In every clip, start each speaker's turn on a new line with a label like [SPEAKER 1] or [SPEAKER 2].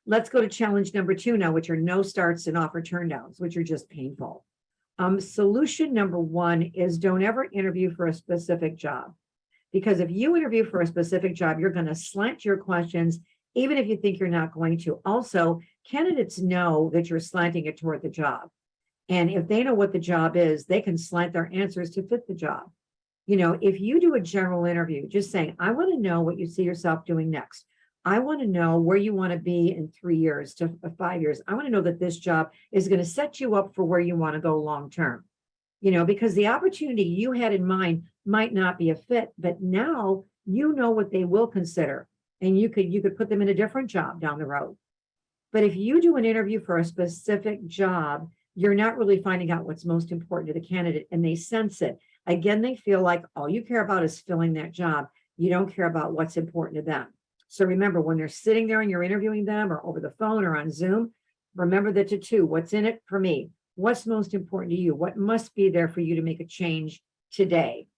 [SPEAKER 1] Let's go to challenge number 2 now, which are no starts and offer turndowns, which are just painful. Solution number 1 is don't ever interview for a specific job. Because if you interview for a specific job, you're going to slant your questions, even if you think you're not going to. Also, candidates know that you're slanting it toward the job. And if they know what the job is, they can slant their answers to fit the job. You know, if you do a general interview, just saying, I want to know what you see yourself doing next. I want to know where you want to be in 3 years to 5 years. I want to know that this job is going to set you up for where you want to go long term. You know, because the opportunity you had in mind might not be a fit, but now you know what they will consider, and you could put them in a different job down the road. But if you do an interview for a specific job, you're not really finding out what's most important to the candidate, and they sense it. Again, they feel like all you care about is filling that job. You don't care about what's important to them. So remember, when they're sitting there and you're interviewing them or over the phone or on Zoom, remember the two. What's in it for me? What's most important to you? What must be there for you to make a change today?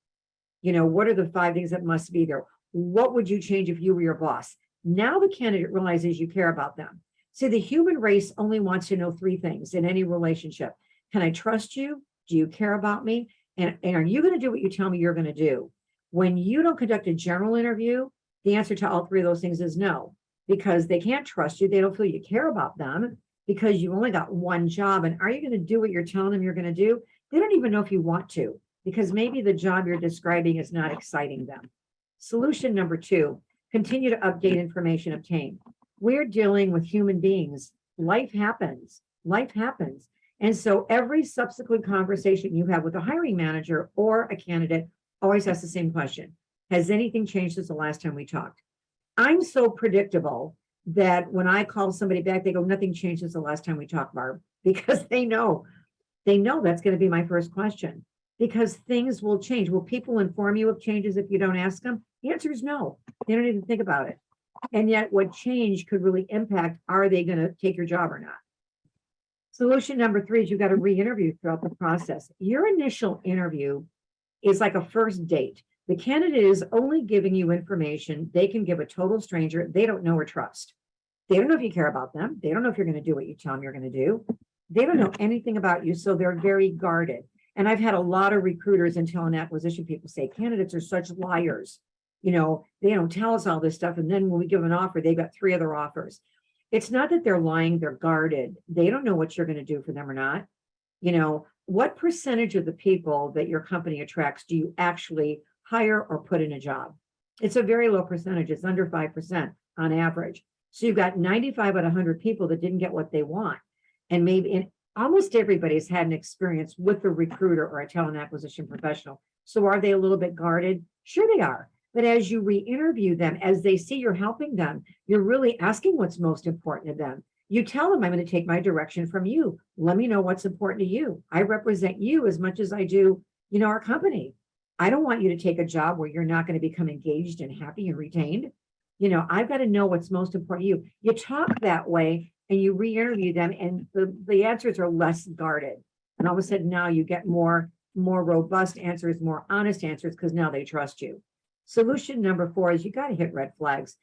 [SPEAKER 1] You know, what are the 5 things that must be there? What would you change if you were your boss? Now the candidate realizes you care about them. See, the human race only wants to know 3 things in any relationship. Can I trust you? Do you care about me? And are you going to do what you tell me you're going to do? When you don't conduct a general interview, the answer to all 3 of those things is no, because they can't trust you. They don't feel you care about them because you only got one job. And are you going to do what you're telling them you're going to do? They don't even know if you want to, because maybe the job you're describing is not exciting them. Solution number 2, continue to update information obtained. We're dealing with human beings. Life happens. Life happens. And so every subsequent conversation you have with a hiring manager or a candidate always asks the same question. Has anything changed since the last time we talked? I'm so predictable that when I call somebody back, they go, nothing changed since the last time we talked, Barb, because they know that's going to be my first question, because things will change. Will people inform you of changes if you don't ask them? The answer is no. They don't even think about it. And yet what change could really impact, are they going to take your job or not? Solution number 3 is you've got to re-interview throughout the process. Your initial interview is like a first date. The candidate is only giving you information they can give a total stranger they don't know or trust. They don't know if you care about them. They don't know if you're going to do what you tell them you're going to do. They don't know anything about you, so they're very guarded. And I've had a lot of recruiters and talent acquisition people say candidates are such liars. You know, they don't tell us all this stuff, and then when we give an offer, they've got 3 other offers. It's not that they're lying, they're guarded. They don't know what you're going to do for them or not. You know, what percentage of the people that your company attracts do you actually hire or put in a job? It's a very low percentage. It's under 5% on average. So you've got 95 out of 100 people that didn't get what they want. And maybe almost everybody's had an experience with a recruiter or a talent acquisition professional. So are they a little bit guarded? Sure they are. But as you re-interview them, as they see you're helping them, you're really asking what's most important to them. You tell them, I'm going to take my direction from you. Let me know what's important to you. I represent you as much as I do, you know, our company. I don't want you to take a job where you're not going to become engaged and happy and retained. You know, I've got to know what's most important to you. You talk that way and you re-interview them, and the answers are less guarded. And all of a sudden now you get more robust answers, more honest answers, because now they trust you. Solution number 4 is you got to hit red flags.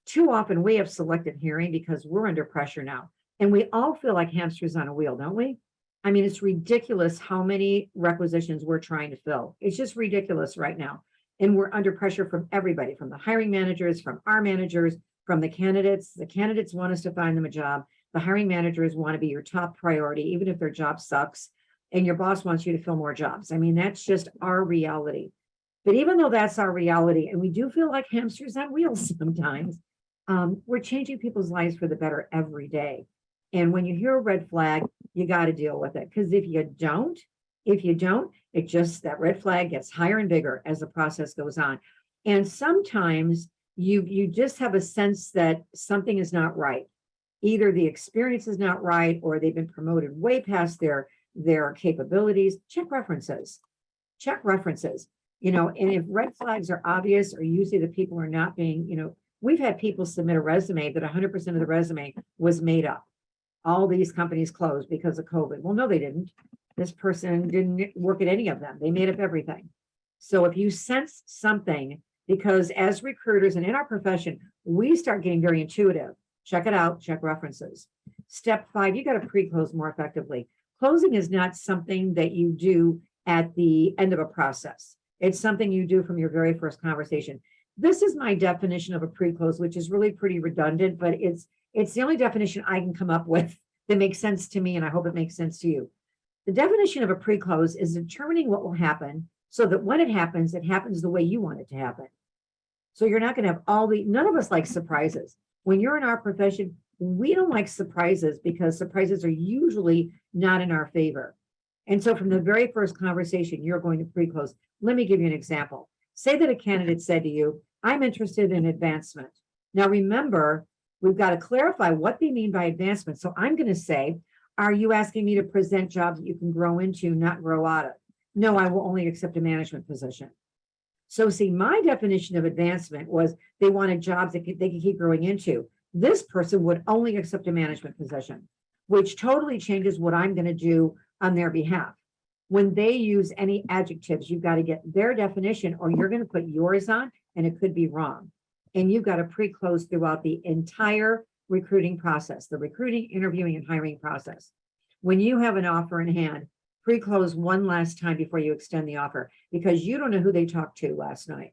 [SPEAKER 1] Too often we have selective hearing because we're under pressure now. And we all feel like hamsters on a wheel, don't we? I mean, it's ridiculous how many requisitions we're trying to fill. It's just ridiculous right now. And we're under pressure from everybody, from the hiring managers, from our managers, from the candidates. The candidates want us to find them a job. The hiring managers want to be your top priority, even if their job sucks. And your boss wants you to fill more jobs. I mean, that's just our reality. But even though that's our reality, and we do feel like hamsters on wheels sometimes, we're changing people's lives for the better every day. And when you hear a red flag, you got to deal with it. Because if you don't, it just, that red flag gets higher and bigger as the process goes on. And sometimes you just have a sense that something is not right. Either the experience is not right, or they've been promoted way past their capabilities. Check references. You know, and if red flags are obvious, or usually the people are not being, you know, we've had people submit a resume that 100% of the resume was made up. All these companies closed because of COVID. Well, no, they didn't. This person didn't work at any of them. They made up everything. So if you sense something, because as recruiters and in our profession, we start getting very intuitive. check it out, check references. Step 5, you got to pre-close more effectively. Closing is not something that you do at the end of a process. It's something you do from your very first conversation. This is my definition of a pre-close, which is really pretty redundant, but it's the only definition I can come up with that makes sense to me, and I hope it makes sense to you. The definition of a pre-close is determining what will happen so that when it happens the way you want it to happen. So you're not going to have none of us like surprises. When you're in our profession, we don't like surprises because surprises are usually not in our favor. And so from the very first conversation, you're going to pre-close. Let me give you an example. Say that a candidate said to you, I'm interested in advancement. Now remember, we've got to clarify what they mean by advancement. So I'm going to say, are you asking me to present jobs that you can grow into, not grow out of? No, I will only accept a management position. So see, my definition of advancement was they wanted jobs that they could keep growing into. This person would only accept a management position, which totally changes what I'm going to do on their behalf. When they use any adjectives, you've got to get their definition or you're going to put yours on and it could be wrong. And you've got to pre-close throughout the entire recruiting process, the recruiting, interviewing, and hiring process. When you have an offer in hand, pre-close one last time before you extend the offer because you don't know who they talked to last night.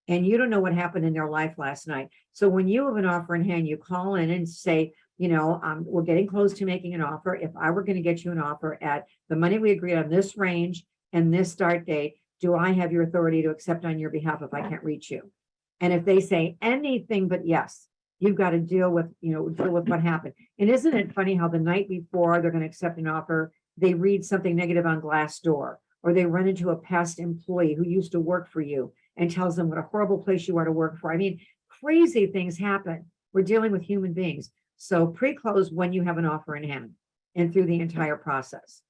[SPEAKER 1] And you don't know what happened in their life last night. So when you have an offer in hand, you call in and say, we're getting close to making an offer. If I were going to get you an offer at the money we agreed on, this range and this start date, do I have your authority to accept on your behalf if I can't reach you? And if they say anything but yes, you've got to deal with what happened. And isn't it funny how the night before they're going to accept an offer, they read something negative on Glassdoor, or they run into a past employee who used to work for you and tells them what a horrible place you are to work for. I mean, crazy things happen. We're dealing with human beings. So pre-close when you have an offer in hand and through the entire process.